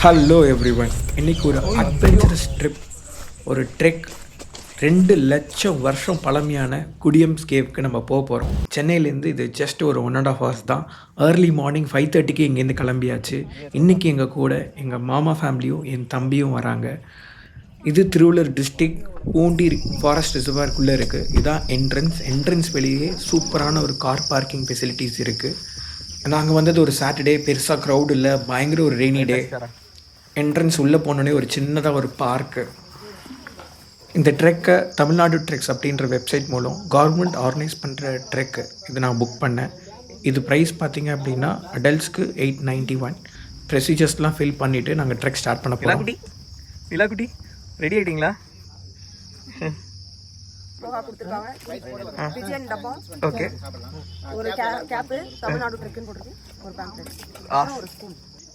Hello everyone. இன்றைக்கி ஒரு adventurous trip, ஒரு ட்ரெக். 2,00,000 வருஷம் பழமையான குடியம்ஸ் கேவுக்கு நம்ம போக போகிறோம். சென்னையிலேருந்து இது ஜஸ்ட் ஒரு 1.5 hours தான். ஏர்லி மார்னிங் 5:30க்கு இங்கேருந்து கிளம்பியாச்சு. இன்றைக்கி எங்கள் கூட எங்கள் மாமா ஃபேமிலியும் என் தம்பியும் வராங்க. இது திருவள்ளூர் டிஸ்ட்ரிக்ட் பூண்டி ஃபாரஸ்ட் ரிசர்வார்க்குள்ளே இருக்குது. இதுதான் என்ட்ரன்ஸ் வெளியே சூப்பரான ஒரு கார் பார்க்கிங் ஃபெசிலிட்டிஸ் இருக்குது. நாங்கள் வந்தது ஒரு சாட்டர்டே, பெருசாக க்ரௌட் இல்லை, பயங்கர ஒரு ரெய்னி டே. என்ட்ரன்ஸ் உள்ளே போனோடனே ஒரு சின்னதாக ஒரு பார்க்கு. இந்த ட்ரெக்கை தமிழ்நாடு ட்ரெக்ஸ் அப்படின்ற வெப்சைட் மூலம் கவர்மெண்ட் ஆர்கனைஸ் பண்ணுற ட்ரெக்கு இது நான் புக் பண்ணேன். இது ப்ரைஸ் பார்த்திங்க அப்படின்னா அடல்ட்ஸ்க்கு 891. ப்ரொசீஜர்ஸ்லாம் ஃபில் பண்ணிவிட்டு நாங்கள் ட்ரெக் ஸ்டார்ட் பண்ண போகிறோம். நிலாக்குட்டி ரெடி ஆகிட்டிங்களா? ஓகே.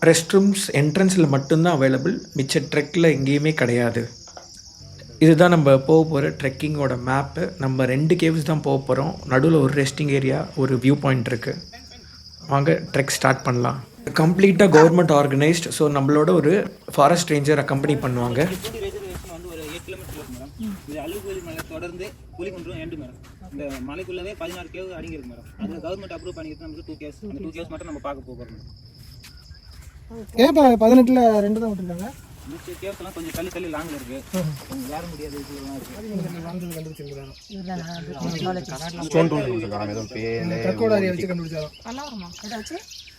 ரெஸ்ட் ரூம்ஸ் என்ட்ரன்ஸில் மட்டும்தான் அவைலபிள், மிச்ச ட்ரெக்கில் எங்கேயுமே கிடையாது. இதுதான் நம்ம போக போகிற ட்ரெக்கிங்கோட மேப்பு. நம்ம 2 கேவ்ஸ் தான் போக போகிறோம். நடுவில் ஒரு ரெஸ்டிங் ஏரியா, ஒரு வியூ பாயிண்ட் இருக்குது. வாங்க ட்ரெக் ஸ்டார்ட் பண்ணலாம். கம்ப்ளீட்டாக கவர்மெண்ட் ஆர்கனைஸ்ட். ஸோ நம்மளோட ஒரு ஃபாரஸ்ட் ரேஞ்சர் அக்கம்பெனி பண்ணுவாங்க. தொடர்ந்து புலிகுன்றம் எண்டு மேடம். இந்த மலைக்குள்ளவே 16 கேவ் அடங்கியிருக்கு மேடம். அதில் கவர்மெண்ட் அப்ரூவ் பண்ணிக்கிட்டு நமக்கு 2 கேவ்ஸ், அந்த 2 கேவ்ஸ் மட்டும் நம்ம பார்க்க போகிறோம். ஏப்பா 18ல் 2 தான் விட்டுருக்காங்க. மிச்ச கேவ்ஸ்லாம் கொஞ்சம் தள்ளி லாங்கில் இருக்குது, ஏற முடியாது. இதெல்லாம் இருக்குது. கோடாரியை வச்சு கண்டுபிடிச்சாலும்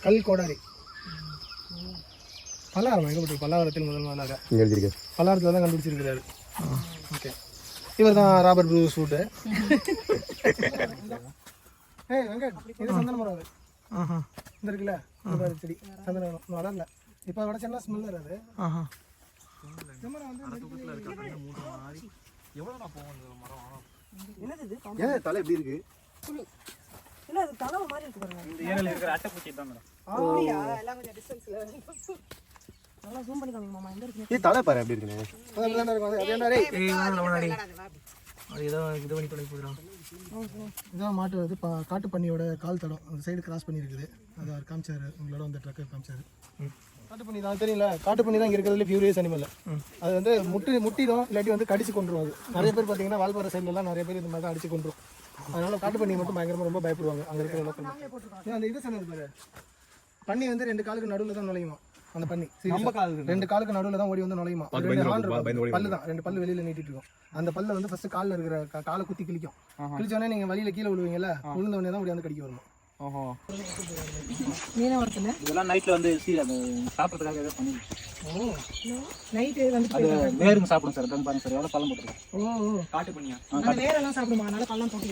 கல் கோடாரி பல்லாவரம் எங்கே போட்டு பல்லாவரத்தில் முதல் முதலாக பல்லாவரத்தில் தான் கண்டுபிடிச்சிருக்கிறாரு. ஓகே, இவர் தான் ராபர்ட் ப்ரூஸ் ஃபுட்டு. வெங்கட், இது சந்தன மரம். இந்த இருக்குல்ல, இந்த செடி சந்தன மரம் வளரல. இப்போ விட சின்ன ஸ்மெல் வராது. தலை எப்படி இருக்கு? தலை பாரு எப்படி இருக்கு. இதான் மாட்டு வந்து காட்டு பண்ணியோட கால் தடம் அந்த சைடு கிராஸ் பண்ணியிருக்குது. அது அவர் காமிச்சாரு, உங்களோட அந்த ட்ரக்கர் காமிச்சாரு. காட்டு பண்ணி தான் தெரியல, காட்டு பண்ணி தான் இங்கே இருக்கிறதுல ஃபியூரியஸ் அனிமல். அது வந்து முட்டிடும், இல்லாட்டி வந்து கடிச்சு கொண்டுரும். அது நிறைய பேர் பார்த்தீங்கன்னா வால்பாறை சைட்லலாம் நிறைய பேர் இந்த மாதிரி தான் அடிச்சு கொண்டுரும். அதனால காட்டு பண்ணி மட்டும் பயங்கரமாக ரொம்ப பயப்படுவாங்க அங்கே இருக்கிற லோக்கல். அந்த இது சொன்னது பாரு, பண்ணி வந்து 2 காலுக்கு நடுவில் தான் நுழையுமா. அந்த பண்ணி 2 காலுக்கு நடுவில் தான் ஓடி வந்து நுழையுமா. 2 பல்லு தான், 2 பல்லு வெளியில் நீட்டிட்டு இருக்கும். அந்த பல்ல வந்து ஃபர்ஸ்ட் காலில் இருக்கிற காலை குத்தி கிழிக்கும். கிழிச்சோடனே நீங்கள் வழியில் கீழே விழுவீங்கல்ல, விழுந்த உடனே தான் ஓடி வந்து கடிக்க வருமா. இதெல்லாம் நைட்ல வந்து சாப்பிட்றதுக்காக ஏதோ பண்ணி வேருங்க சாப்பிடும் சார். பாருங்க சார், எவ்வளோ பழம் போட்டுருக்கோம். காட்டு பண்ணியா வேரெல்லாம் சாப்பிடுமா, அதனால பழம் போட்டு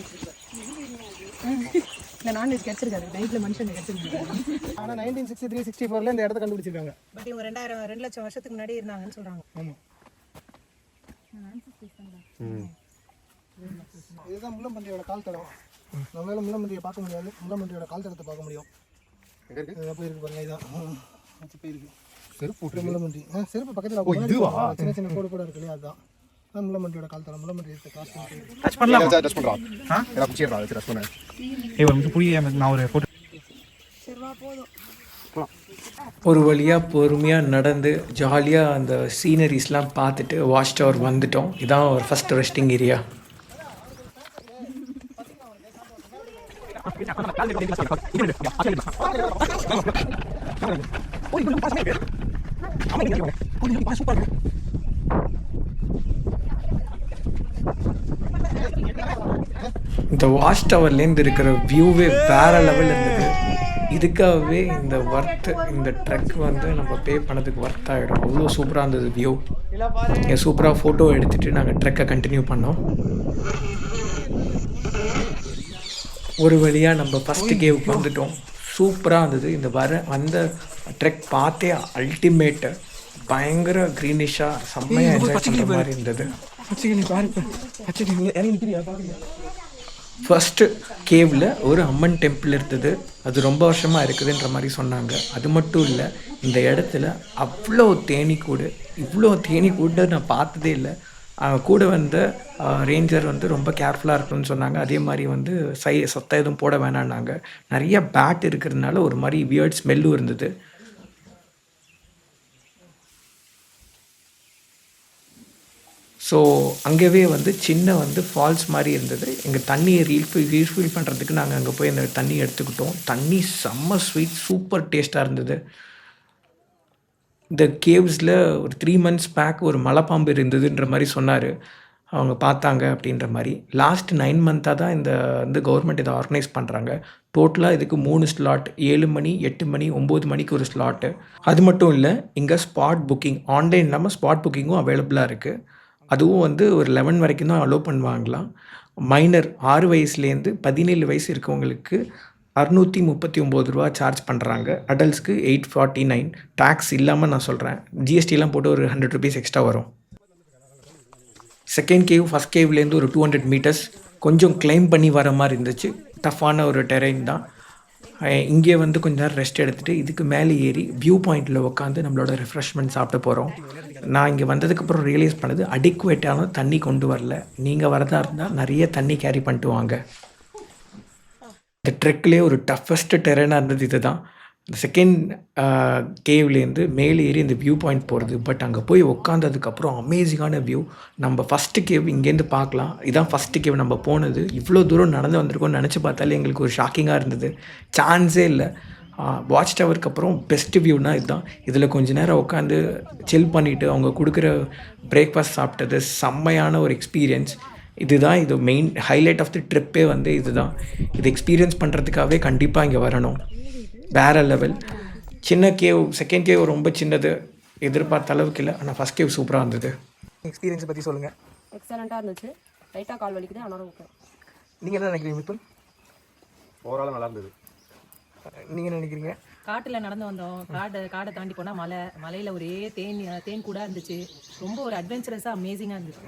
இந்த நான்வெஜ் கிடைச்சிருக்காரு நைட்ல மனுஷன் கிடைச்சிருக்காரு. ஆனால் 1963-64 இந்த இடத்த கண்டுபிடிச்சிருக்காங்க. பட் இவங்க 2 லட்சம் வருஷத்துக்கு முன்னாடி இருந்தாங்கன்னு சொல்றாங்க. ஆமாம், இதுதான் முள்ளம்பன்றியோட கால் தடம். நம்மளால முள்ளம்பன்றியை பார்க்க முடியாது, முள்ளம்பன்றியோட கால் தடத்தை பார்க்க முடியும். போயிருக்கு பாருங்க, இதான் போயிருக்கு செருப்பு. முள்ளம்பன்றி செருப்பு பக்கத்தில் சின்ன சின்ன கோடு கூட இருக்கு இல்லையா, அதுதான் முள்ளம்பன்றியோட கால் தடம். முள்ளம்பன்றி கிராஸ் ஒரு வழியாக பொறுமையாக நடந்து ஜாலியாக அந்த சீனரிஸ்லாம் பார்த்துட்டு வாட்ச் டவர் வந்துட்டோம். இதான் ஒரு ஃபஸ்ட் ரெஸ்டிங் ஏரியா. இந்த வாட்ச் டவர்லேருந்து இருக்கிற வியூவே வேற லெவல் இருந்தது. இதுக்காகவே இந்த ட்ரெக் வந்து நம்ம பே பண்ணதுக்கு ஒர்த் ஆகிடும். அவ்வளோ சூப்பராக இருந்தது வியூ. சூப்பராக ஃபோட்டோ எடுத்துகிட்டு நாங்கள் ட்ரெக்கை கண்டினியூ பண்ணோம். ஒரு வழியாக நம்ம ஃபஸ்ட்டு கேவுக்கு வந்துட்டோம். சூப்பராக இருந்தது. இந்த வந்த ட்ரெக் பார்த்தே அல்டிமேட்டு. பயங்கர க்ரீனிஷாக செம்மையாக என்ஜாய் பண்ணுற மாதிரி இருந்தது. ஃபஸ்ட்டு கேவில் ஒரு அம்மன் டெம்பிள் இருந்தது. அது ரொம்ப வருஷமாக இருக்குதுன்ற மாதிரி சொன்னாங்க. அது மட்டும் இல்லை, இந்த இடத்துல அவ்வளோ தேனீக்கூடு, இவ்வளோ தேனீக்கூடு நான் பார்த்ததே இல்லை. கூட வந்த ரேஞ்சர் வந்து ரொம்ப கேர்ஃபுல்லாக இருக்கணும்னு சொன்னாங்க. அதே மாதிரி வந்து சத்தம் எதுவும் போட வேணான்னாங்க. நிறைய பேட் இருக்கிறதுனால ஒரு மாதிரி வியர்ட் ஸ்மெல்லும் இருந்தது. ஸோ அங்கேயே வந்து சின்ன வந்து ஃபால்ஸ் மாதிரி இருந்தது. எங்கள் தண்ணியை ரீஃபில் பண்ணுறதுக்கு நாங்கள் அங்கே போய் அந்த தண்ணி எடுத்துக்கிட்டோம். தண்ணி செம்ம ஸ்வீட், சூப்பர் டேஸ்ட்டாக இருந்தது. இந்த கேவ்ஸில் ஒரு 3 months பேக் ஒரு மலைப்பாம்பு இருந்ததுன்ற மாதிரி சொன்னார், அவங்க பார்த்தாங்க அப்படின்ற மாதிரி. லாஸ்ட் 9 months தான் இந்த வந்து கவர்மெண்ட் இதை ஆர்கனைஸ் பண்ணுறாங்க. டோட்டலாக இதுக்கு 3 ஸ்லாட், 7 மணி, 8 மணி, 9 மணிக்கு ஒரு ஸ்லாட்டு. அது மட்டும் இல்லை, இங்கே ஸ்பாட் புக்கிங், ஆன்லைன் இல்லாமல் ஸ்பாட் புக்கிங்கும் அவைலபிளாக இருக்குது. அதுவும் வந்து ஒரு 11 வரைக்கும் தான் அலோவ் பண்ணுவாங்களாம். மைனர் 6 வயசுலேருந்து 17 வயசு இருக்கவங்களுக்கு 639 ரூபா சார்ஜ் பண்ணுறாங்க. அடல்ட்ஸ்க்கு 849, டேக்ஸ் இல்லாமல் நான் சொல்கிறேன். ஜிஎஸ்டிலாம் போட்டு ஒரு 100 rupees எக்ஸ்ட்ரா வரும். செகண்ட் கேவ் ஃபஸ்ட் கேவ்லேருந்து ஒரு 200 meters கொஞ்சம் கிளைம் பண்ணி வர மாதிரி இருந்துச்சு. டஃப்பான ஒரு டெரெயின் தான். இங்கே வந்து கொஞ்ச நேரம் ரெஸ்ட் எடுத்துகிட்டு இதுக்கு மேலே ஏறி வியூ பாயிண்டில் உட்காந்து நம்மளோட ரெஃப்ரெஷ்மெண்ட் சாப்பிட்டு போகிறோம். நான் இங்கே வந்ததுக்கப்புறம் ரியலைஸ் பண்ணது, அடிக்குவேட்டான தண்ணி கொண்டு வரல. நீங்கள் வரதா இருந்தால் நிறைய தண்ணி கேரி பண்ணிட்டு வாங்க. இந்த ட்ரெக்லேயே ஒரு டஃபஸ்ட் டெரெனாக இருந்தது இது தான். இந்த செகண்ட் கேவ்லேருந்து மேலே ஏறி இந்த வியூ பாயிண்ட் போகிறது. பட் அங்கே போய் உட்காந்ததுக்கப்புறம் அமேசிங்கான வியூ. நம்ம ஃபஸ்ட்டு கேவ் இங்கேருந்து பார்க்கலாம். இதான் ஃபஸ்ட்டு கேவ் நம்ம போனது. இவ்வளோ தூரம் நடந்து வந்திருக்கோம்னு நினச்சி பார்த்தாலே எங்களுக்கு ஒரு ஷாக்கிங்காக இருந்தது. சான்ஸே இல்லை. வாட்ச் டவருக்கு அப்புறம் பெஸ்ட்டு வியூனா இதுதான். இதில் கொஞ்ச நேரம் உட்காந்து சில் பண்ணிவிட்டு அவங்க கொடுக்குற பிரேக்ஃபாஸ்ட் சாப்பிட்டது செம்மையான ஒரு எக்ஸ்பீரியன்ஸ். இதுதான் இது மெயின் ஹைலைட் ஆஃப் தி ட்ரிப்பே வந்து இதுதான். இது எக்ஸ்பீரியன்ஸ் பண்ணுறதுக்காகவே கண்டிப்பாக இங்கே வரணும். வேறு லெவல். சின்ன கேவ், செகண்ட் கேவ் ரொம்ப சின்னது, எதிர்பார்த்த அளவுக்கு இல்லை. ஆனால் ஃபஸ்ட் கேவ் சூப்பராக இருந்தது. எக்ஸ்பீரியன்ஸை பற்றி சொல்லுங்கள். எக்ஸலண்ட்டாக இருந்துச்சு. லைட்டாக கால் வலிக்குது, ஆனாலும் ஓகே. நீங்கள் என்ன நினைக்கிறீங்க மித்துன்? ஓவராலாக நல்லா இருந்தது. நீங்கள் என்ன நினைக்கிறீங்க? காட்டில் நடந்து வந்தோம். காடை தாண்டி போனால் மலையில் ஒரே தேன் கூட இருந்துச்சு. ரொம்ப ஒரு அட்வென்ச்சரஸாக அமேசிங்காக இருந்துச்சு.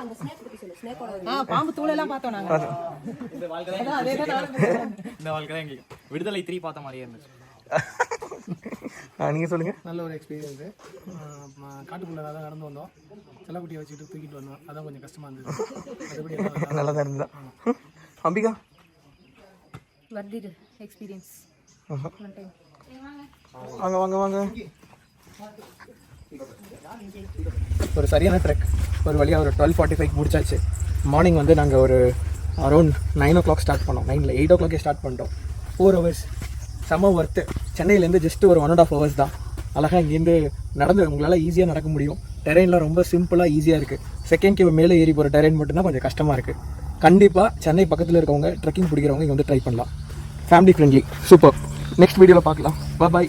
அந்த ஸ்னேக் பற்றி சொல்லு. ஸ்னேக்கோட பாம்பு தூளெல்லாம் பார்த்தோம் நாங்கள். இந்த வாழ்க்கை தான் எங்களுக்கு விடுதலை 3 பார்த்த மாதிரியே இருந்துச்சு. நீங்கள் சொல்லுங்கள். நல்ல ஒரு எக்ஸ்பீரியன்ஸு. காட்டுக்குள்ளே தான் நடந்து வந்தோம். செல்லக்குட்டியை வச்சுட்டு தூக்கிட்டு வந்தோம். அதான் கொஞ்சம் கஷ்டமாக இருந்தது. அதுபடி நல்லா தான் இருந்ததா? அம்பிகா? வர்திடு எக்ஸ்பீரியன்ஸ். வாங்க வாங்க வாங்க. ஒரு சரியான ட்ரெக். ஒரு வழியாக ஒரு 12:45 முடிச்சாச்சு. மார்னிங் வந்து நாங்கள் ஒரு அரௌண்ட் 9 o'clock ஸ்டார்ட் பண்ணோம். 9 இல்லை 8 o'clock ஸ்டார்ட் பண்ணிட்டோம். 4 hours செம்ம ஒர்த்து. சென்னையிலேருந்து ஜஸ்ட் ஒரு 1.5 hours தான். அழகாக இங்கேருந்து நடந்து உங்களால் ஈஸியாக நடக்க முடியும். டெரெயின்லாம் ரொம்ப சிம்பிளாக ஈஸியாக இருக்குது. செகண்ட் கேவ் மேலே ஏறி போகிற டெரெயின் மட்டும்தான் கொஞ்சம் கஷ்டமாக இருக்குது. கண்டிப்பாக சென்னை பக்கத்தில் இருக்கவங்க ட்ரெக்கிங் பிடிக்கிறவங்க இங்கே வந்து ட்ரை பண்ணலாம். Family friendly, super. நெக்ஸ்ட் வீடியோவில் பார்க்கலாம். பாய்.